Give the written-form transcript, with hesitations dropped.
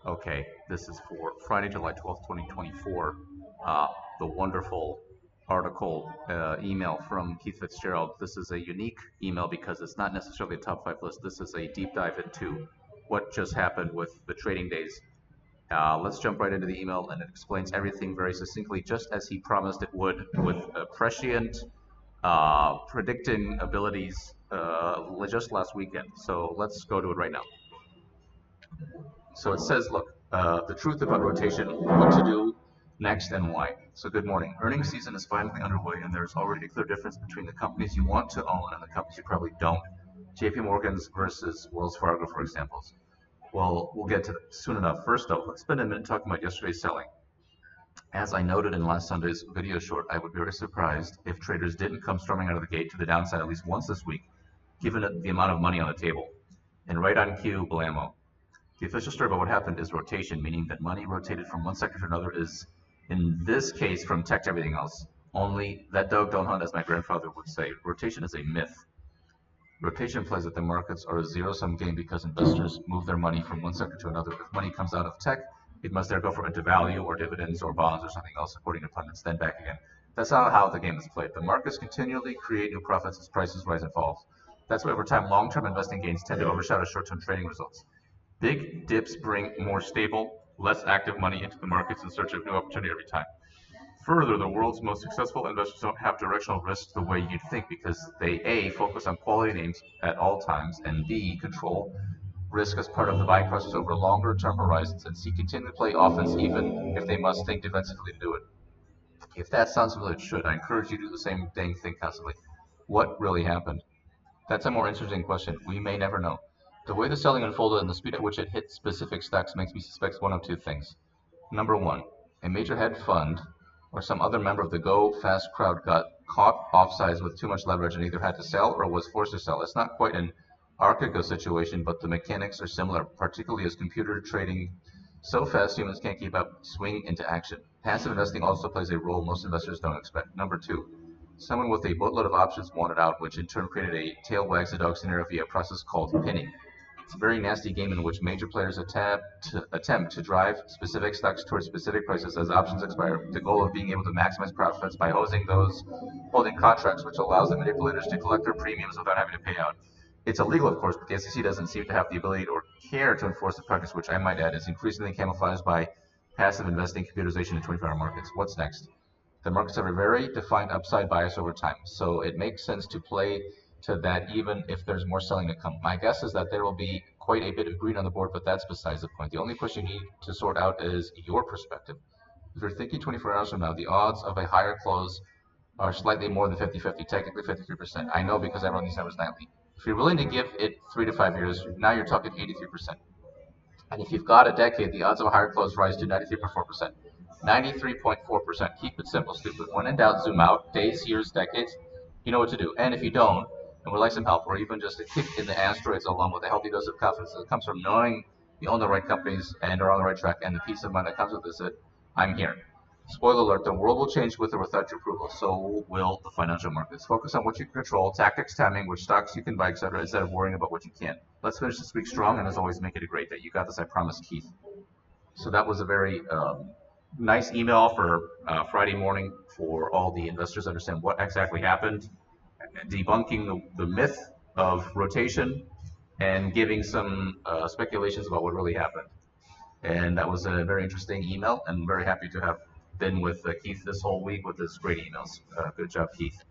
Okay, this is for Friday, July 12th, 2024. The wonderful article email from Keith Fitzgerald. This is a unique email because it's not necessarily a top 5 list. This is a deep dive into what just happened with the trading days. Let's jump right into the email, and it explains everything very succinctly, just as he promised it would, with prescient predicting abilities just last weekend. So let's go to it right now. So it says, look, the truth about rotation, what to do next and why. So good morning. Earnings season is finally underway, and there's already a clear difference between the companies you want to own and the companies you probably don't. JP Morgan's versus Wells Fargo, for examples. Well, we'll get to that soon enough. First, though, let's spend a minute talking about yesterday's selling. As I noted in last Sunday's video short, I would be very surprised if traders didn't come storming out of the gate to the downside at least once this week, given the amount of money on the table. And right on cue, blammo. The official story about what happened is rotation, meaning that money rotated from one sector to another is, in this case, from tech to everything else. Only that dog don't hunt, as my grandfather would say. Rotation is a myth. Rotation implies that the markets are a zero-sum game because investors move their money from one sector to another. If money comes out of tech, it must there go for into value or dividends or bonds or something else, according to pundits, then back again. That's not how the game is played. The markets continually create new profits as prices rise and fall. That's why over time, long-term investing gains tend to overshadow short-term trading results. Big dips bring more stable, less active money into the markets in search of new opportunity every time. Further, the world's most successful investors don't have directional risk the way you'd think because they A, focus on quality names at all times, and B, control risk as part of the buying process over longer term horizons, and C, continue to play offense even if they must think defensively to do it. If that sounds familiar, it should. I encourage you to do the same thing, think constantly. What really happened? That's a more interesting question. We may never know. The way the selling unfolded and the speed at which it hit specific stocks makes me suspect one of two things. Number one, a major hedge fund or some other member of the go fast crowd got caught offsides with too much leverage and either had to sell or was forced to sell. It's not quite an Archegos situation, but the mechanics are similar, particularly as computer trading so fast humans can't keep up, swing into action. Passive investing also plays a role most investors don't expect. Number two, someone with a boatload of options wanted out, which in turn created a tail wags the dog scenario via a process called pinning. It's a very nasty game in which major players attempt to drive specific stocks towards specific prices as options expire, with the goal of being able to maximize profits by hosing those holding contracts, which allows the manipulators to collect their premiums without having to pay out. It's illegal, of course, but the SEC doesn't seem to have the ability or care to enforce the practice, which I might add is increasingly camouflaged by passive investing, computerization, and 24-hour markets. What's next? The markets have a very defined upside bias over time, so it makes sense to play to that even if there's more selling to come. My guess is that there will be quite a bit of green on the board, but that's besides the point. The only question you need to sort out is your perspective. If you're thinking 24 hours from now, the odds of a higher close are slightly more than 50-50, technically 53%. I know because I run these numbers nightly. If you're willing to give it 3 to 5 years, now you're talking 83%. And if you've got a decade, the odds of a higher close rise to 93.4%. 93.4%. Keep it simple, stupid. When in doubt, zoom out. Days, years, decades. You know what to do. And if you don't, and would like some help, or even just a kick in the asteroids along with a healthy dose of confidence that comes from knowing you own the right companies and are on the right track, and the peace of mind that comes with this, I'm here. Spoiler alert, the world will change with or without your approval, so will the financial markets. Focus on what you can control, tactics, timing, which stocks you can buy, etc., instead of worrying about what you can't. Let's finish this week strong, and as always, make it a great day. You got this, I promise, Keith. So that was a very nice email for Friday morning for all the investors to understand what exactly happened, debunking the myth of rotation, and giving some speculations about what really happened. And that was a very interesting email, and very happy to have been with Keith this whole week with his great emails. Good job, Keith.